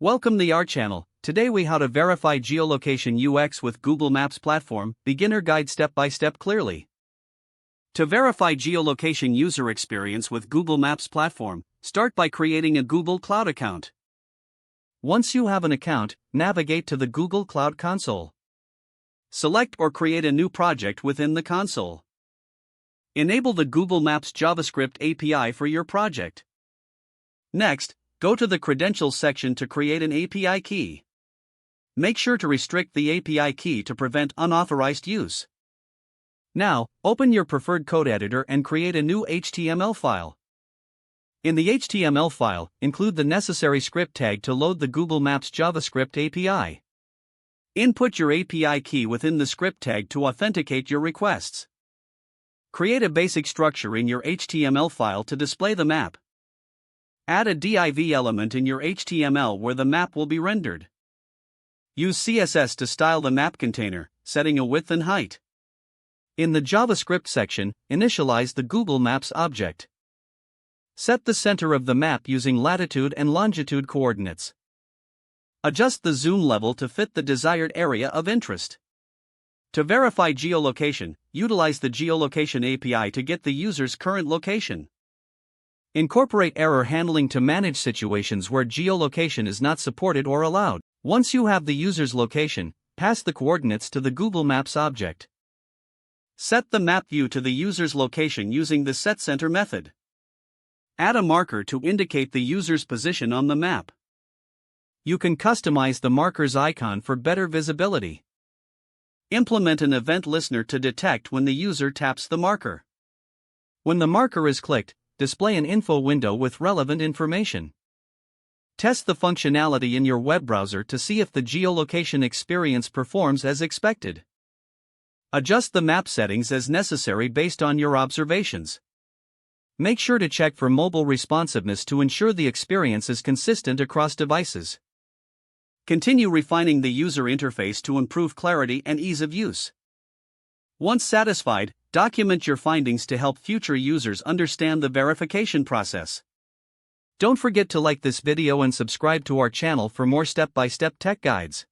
Welcome to our channel. Today we how to verify geolocation UX with Google Maps platform, beginner guide step by step clearly. To verify geolocation user experience with Google Maps platform, start by creating a Google Cloud account. Once you have an account, navigate to the Google Cloud console. Select or create a new project within the console. Enable the Google Maps JavaScript API for your project. Next, go to the Credentials section to create an API key. Make sure to restrict the API key to prevent unauthorized use. Now, open your preferred code editor and create a new HTML file. In the HTML file, include the necessary script tag to load the Google Maps JavaScript API. Input your API key within the script tag to authenticate your requests. Create a basic structure in your HTML file to display the map. Add a div element in your HTML where the map will be rendered. Use CSS to style the map container, setting a width and height. In the JavaScript section, initialize the Google Maps object. Set the center of the map using latitude and longitude coordinates. Adjust the zoom level to fit the desired area of interest. To verify geolocation, utilize the Geolocation API to get the user's current location. Incorporate error handling to manage situations where geolocation is not supported or allowed. Once you have the user's location, pass the coordinates to the Google Maps object. Set the map view to the user's location using the setCenter method. Add a marker to indicate the user's position on the map. You can customize the marker's icon for better visibility. Implement an event listener to detect when the user taps the marker. When the marker is clicked, display an info window with relevant information. Test the functionality in your web browser to see if the geolocation experience performs as expected. Adjust the map settings as necessary based on your observations. Make sure to check for mobile responsiveness to ensure the experience is consistent across devices. Continue refining the user interface to improve clarity and ease of use. Once satisfied, document your findings to help future users understand the verification process. Don't forget to like this video and subscribe to our channel for more step-by-step tech guides.